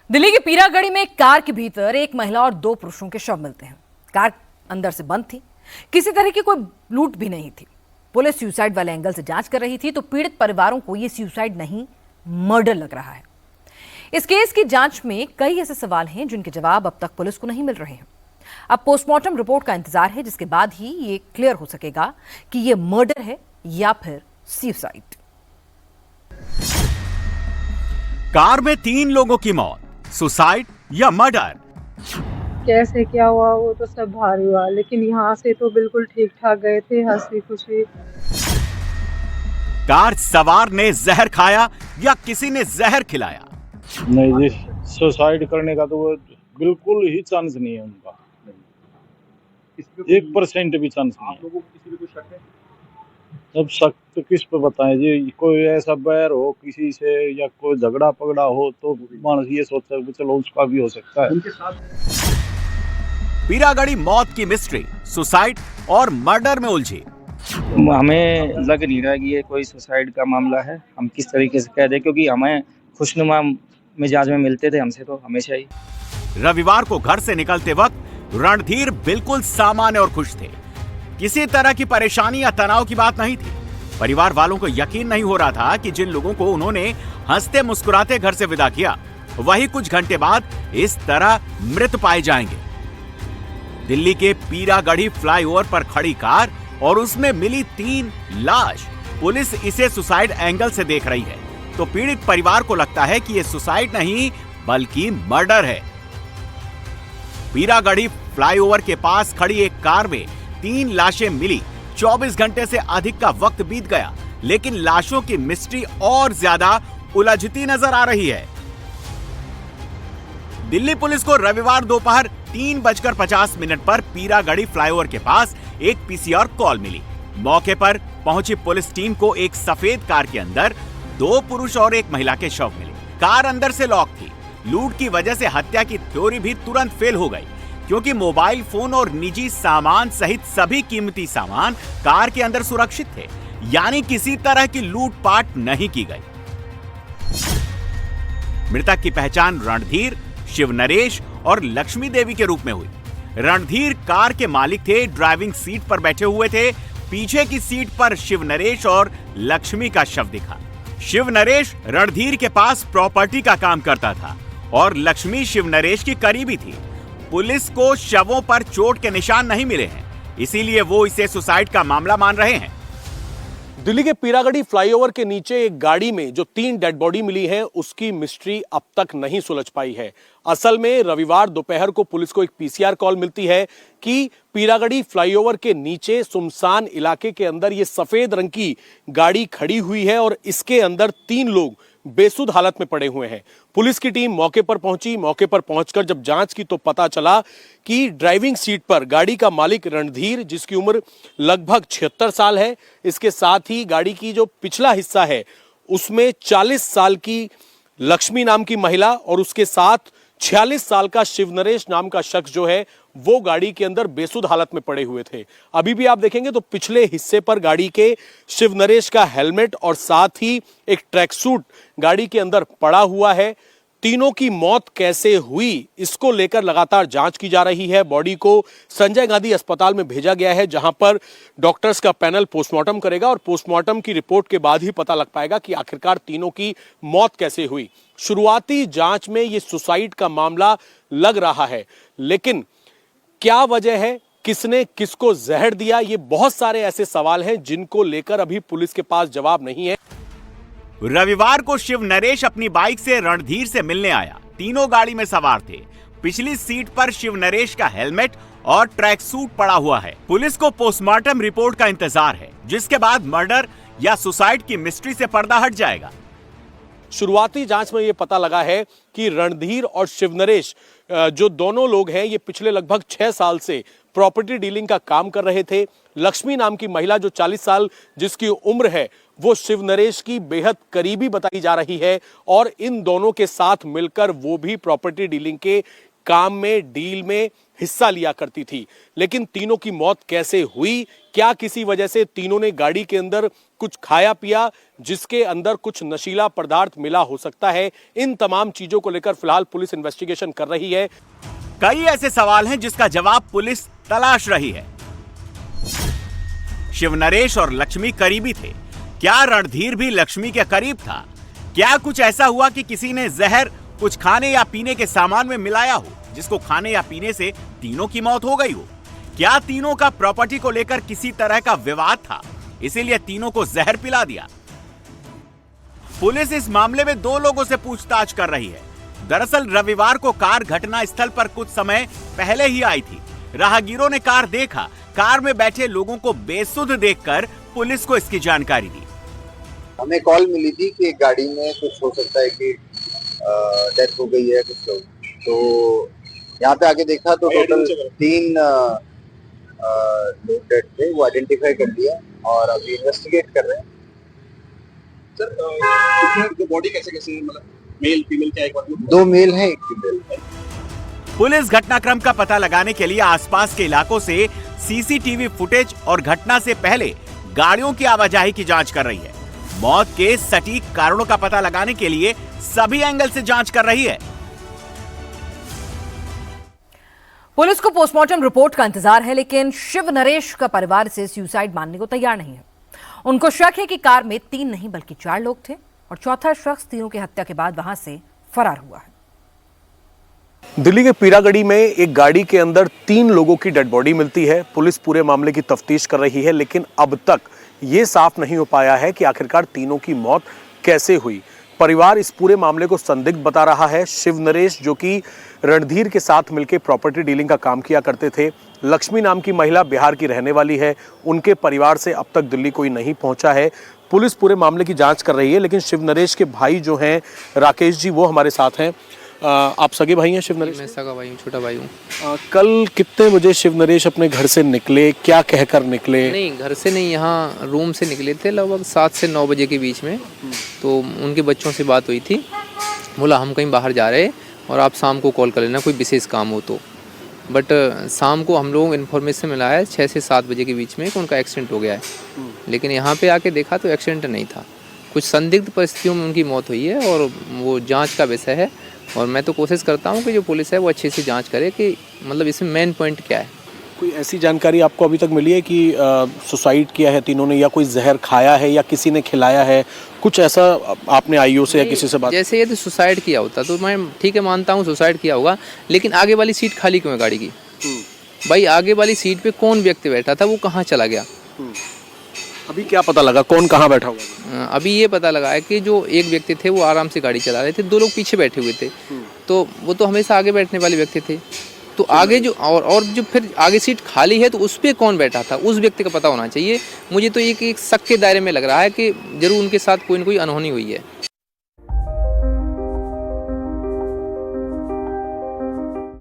दिल्ली के पीरागढ़ी में एक कार के भीतर एक महिला और दो पुरुषों के शव मिलते हैं। कार अंदर से बंद थी, किसी तरह की कोई लूट भी नहीं थी। पुलिस सुसाइड वाले एंगल से जांच कर रही थी तो पीड़ित परिवारों को यह सुसाइड नहीं, मर्डर लग रहा है। इस केस की जांच में कई ऐसे सवाल हैं जिनके जवाब अब तक पुलिस को नहीं मिल रहे हैं। अब पोस्टमार्टम रिपोर्ट का इंतजार है, जिसके बाद ही ये क्लियर हो सकेगा कि ये मर्डर है या फिर सुसाइड। कार में 3 लोगों की मौत, सुसाइड या मर्डर? कैसे क्या हुआ वो तो सब भारी हुआ, लेकिन यहाँ से तो बिल्कुल ठीक ठाक गए थे, हंसी खुशी। कार सवार ने जहर खाया या किसी ने जहर खिलाया? नहीं जी, सुसाइड करने का तो वो बिल्कुल ही चांस नहीं है उनका। 1% भी चांस नहीं है। आप लोगों को किसी पे कोई शक है? अब शक तो किस पे बताएं जी, कोई ऐसा बैर हो किसी से या कोई झगड़ा पगड़ा हो तो मानस ये सोचता है कि चलो उसका भी हो सकता है। उनके साथ पीरागढ़ी मौत की मिस्ट्री सुसाइड और मर्डर में उलझी। हमें लग नहीं रहा कि ये कोई सुसाइड का मामला है। हम किस तरीके से कह दें, क्योंकि हमें खुशनुमा मिजाज में मिलते थे हमसे तो हमेशा ही। रविवार को घर से निकलते वक्त रणधीर बिल्कुल सामान्य और खुश थे। किसी तरह की परेशानी या तनाव की बात नहीं थी। परिवार वालों को यकीन नहीं हो रहा था कि जिन लोगों को उन्होंने हंसते मुस्कुराते घर से विदा किया, वही कुछ घंटे बाद इस तरह मृत पाए जाएंगे। दिल्ली के पीरागढ़ी फ्लाईओवर पर खड़ी कार और उसमें मिली 3 लाश। पुलिस इसे सुसाइड एंगल से देख रही है तो पीड़ित परिवार को लगता है कि यह सुसाइड नहीं बल्कि मर्डर है। पीरागढ़ी फ्लाईओवर के पास खड़ी एक कार में 3 लाशें मिली। 24 घंटे से अधिक का वक्त बीत गया, लेकिन लाशों की मिस्ट्री और ज्यादा उलझती नजर आ रही है। दिल्ली पुलिस को रविवार दोपहर 3:50 पर पीरागढ़ी फ्लाईओवर के पास एक पीसीआर कॉल मिली। मौके पर पहुंची पुलिस टीम को एक सफेद कार के अंदर 2 पुरुष और एक महिला के शव मिले। कार अंदर से लॉक थी। लूट की वजह से हत्या की थ्योरी भी तुरंत फेल हो गई, क्योंकि मोबाइल फोन और निजी सामान सहित सभी कीमती सामान कार के अंदर सुरक्षित थे, यानी किसी तरह की लूटपाट नहीं की गई। मृतक की पहचान रणधीर, शिवनरेश और लक्ष्मी देवी के रूप में हुई। रणधीर कार के मालिक थे, ड्राइविंग सीट पर बैठे हुए थे। पीछे की सीट पर शिवनरेश और लक्ष्मी का शव दिखा। शिवनरेश रणधीर के पास प्रॉपर्टी का काम करता था और लक्ष्मी शिवनरेश की करीबी थी। पुलिस को शवों पर चोट के निशान नहीं मिले हैं, इसीलिए वो इसे सुसाइड का मामला मान रहे हैं। दिल्ली के पीरागढ़ी फ्लाईओवर के नीचे एक गाड़ी में जो 3 डेड बॉडी मिली है, उसकी मिस्ट्री अब तक नहीं सुलझ पाई है। असल में रविवार दोपहर को पुलिस को एक पीसीआर कॉल मिलती है कि पीरागढ़ी फ्लाईओवर के नीचे सुनसान इलाके के अंदर ये सफेद रंग की गाड़ी खड़ी हुई है और इसके अंदर 3 लोग बेसुध हालत में पड़े हुए हैं। पुलिस की टीम मौके पर पहुंची। मौके पर पहुंचकर जब जांच की तो पता चला कि ड्राइविंग सीट पर गाड़ी का मालिक रणधीर, जिसकी उम्र लगभग 76 साल है, इसके साथ ही गाड़ी की जो पिछला हिस्सा है उसमें 40 साल की लक्ष्मी नाम की महिला और उसके साथ 46 साल का शिवनरेश नाम का शख्स जो है वो गाड़ी के अंदर बेसुध हालत में पड़े हुए थे। अभी भी आप देखेंगे तो पिछले हिस्से पर गाड़ी के शिवनरेश का हेलमेट और साथ ही एक ट्रैक सूट गाड़ी के अंदर पड़ा हुआ है। तीनों की मौत कैसे हुई, इसको लेकर लगातार जांच की जा रही है। बॉडी को संजय गांधी अस्पताल में भेजा गया है, जहां पर डॉक्टर्स का पैनल पोस्टमार्टम करेगा और पोस्टमार्टम की रिपोर्ट के बाद ही पता लग पाएगा कि आखिरकार तीनों की मौत कैसे हुई। शुरुआती जांच में यह सुसाइड का मामला लग रहा है, लेकिन क्या वजह है, किसने किसको जहर दिया, ये बहुत सारे ऐसे सवाल हैं जिनको लेकर अभी पुलिस के पास जवाब नहीं है। रविवार को शिवनरेश अपनी बाइक से रणधीर से मिलने आया। तीनों गाड़ी में सवार थे। पिछली सीट पर शिवनरेश का हेलमेट और ट्रैक सूट पड़ा हुआ है। पुलिस को पोस्टमार्टम रिपोर्ट का इंतजार है, जिसके बाद मर्डर या सुसाइड की मिस्ट्री से पर्दा हट जाएगा। शुरुआती जांच में यह पता लगा है कि रणधीर और शिवनरेश जो दोनों लोग हैं, ये पिछले लगभग 6 साल से प्रॉपर्टी डीलिंग का काम कर रहे थे। लक्ष्मी नाम की महिला जो 40 साल जिसकी उम्र है, वो शिवनरेश की बेहद करीबी बताई जा रही है और इन दोनों के साथ मिलकर वो भी प्रॉपर्टी डीलिंग के काम में, डील में हिस्सा लिया करती थी। लेकिन तीनों की मौत कैसे हुई? क्या किसी वजह से तीनों ने गाड़ी के अंदर कुछ खाया पिया जिसके अंदर कुछ नशीला पदार्थ मिला हो सकता है? इन तमाम चीजों को लेकर फिलहाल पुलिस इन्वेस्टिगेशन कर रही है। कई ऐसे सवाल हैं जिसका जवाब पुलिस तलाश रही है। शिवनरेश और लक्ष्मी करीबी थे। क्या रणधीर भी लक्ष्मी के करीब था? क्या कुछ ऐसा हुआ कि किसी ने जहर कुछ खाने या पीने के सामान में मिलाया हो जिसको खाने या पीने से तीनों की मौत हो गई हो? क्या तीनों का प्रॉपर्टी को लेकर किसी तरह का विवाद था, इसीलिए तीनों को जहर पिला दिया? पुलिस इस मामले में 2 लोगों से पूछताछ कर रही है। दरअसल रविवार को कार घटना स्थल पर कुछ समय पहले ही आई थी। राहगीरों ने कार देखा। कार में बैठे लोगों को बेसुध देखकर पुलिस को इसकी जानकारी दी। हमें कॉल मिली थी कि एक गाड़ी में कुछ हो सकता है कि डेथ हो गई है कुछ लोग, तो यहाँ पे आके देखा तो टोटल 3 लोग डेड थे, वो आइडेंटिफाई कर लिया और अभी इन्वेस्टिगेट कर रहे हैं। सर बॉडी कैसे मतलब मेल फीमेल क्या? 2 मेल हैं, 1 फीमेल है। पुलिस घटनाक्रम का पता लगाने के लिए आसपास के इलाकों से सीसीटीवी फुटेज और घटना से पहले गाड़ियों की आवाजाही की जांच कर रही है। मौत के सटीक कारणों का पता लगाने के लिए सभी एंगल से जांच कर रही है। पुलिस को पोस्टमार्टम रिपोर्ट का इंतजार है, लेकिन शिव नरेश का परिवार इसे सुसाइड मानने को तैयार नहीं है। उनको शक है कि कार में 3 नहीं बल्कि 4 लोग थे और चौथा शख्स तीनों की हत्या के बाद वहां से फरार हुआ है। दिल्ली के पीरागढ़ी में एक गाड़ी के अंदर 3 लोगों की डेड बॉडी मिलती है। पुलिस पूरे मामले की तफ्तीश कर रही है, लेकिन अब तक ये साफ नहीं हो पाया है कि आखिरकार तीनों की मौत कैसे हुई। परिवार इस पूरे मामले को संदिग्ध बता रहा है। शिव नरेश, जो कि रणधीर के साथ मिलकर प्रॉपर्टी डीलिंग का काम किया करते थे, लक्ष्मी नाम की महिला बिहार की रहने वाली है, उनके परिवार से अब तक दिल्ली कोई नहीं पहुंचा है। पुलिस पूरे मामले की जांच कर रही है, लेकिन शिव नरेश के भाई जो हैं राकेश जी, वो हमारे साथ हैं। आप सगे भाई हैं शिव नरेश? मैं सगा भाई हूँ, छोटा भाई हूँ। कल कितने बजे शिव नरेश अपने घर से निकले, क्या कहकर निकले? नहीं, घर से नहीं, यहाँ रूम से निकले थे लगभग 7 से 9 बजे के बीच में। तो उनके बच्चों से बात हुई थी, बोला हम कहीं बाहर जा रहे हैं और आप शाम को कॉल कर लेना कोई विशेष काम हो तो। बट शाम को हम लोगों को इन्फॉर्मेशन मिला है 6 से 7 बजे के बीच में कि उनका एक्सीडेंट हो गया है। लेकिन यहाँ पे आके देखा तो एक्सीडेंट नहीं था, कुछ संदिग्ध परिस्थितियों में उनकी मौत हुई है और वो जांच का विषय है। और मैं तो कोशिश करता हूँ कि जो पुलिस है वो अच्छे से जांच करे कि मतलब इसमें मेन पॉइंट क्या है। कोई ऐसी जानकारी आपको अभी तक मिली है कि सुसाइड किया है तीनों ने, या कोई जहर खाया है या किसी ने खिलाया है? कुछ ऐसा आपने आईओ से या किसी से बात? जैसे यदि सुसाइड किया होता तो मैं ठीक है मानता हूँ सुसाइड किया होगा, लेकिन आगे वाली सीट खाली क्यों है गाड़ी की? भाई आगे वाली सीट पे कौन व्यक्ति बैठा था, वो कहाँ चला गया? अभी क्या पता लगा कौन कहाँ बैठा हुआ? अभी ये पता लगा है कि जो एक व्यक्ति थे वो आराम से गाड़ी चला रहे थे, 2 लोग पीछे बैठे हुए थे, तो वो तो हमेशा आगे बैठने वाले व्यक्ति थे। तो आगे जो और जो फिर आगे सीट खाली है तो उस पर कौन बैठा था, उस व्यक्ति का पता होना चाहिए। मुझे तो एक शक के दायरे में लग रहा है कि जरूर उनके साथ कोई न कोई अनहोनी हुई है।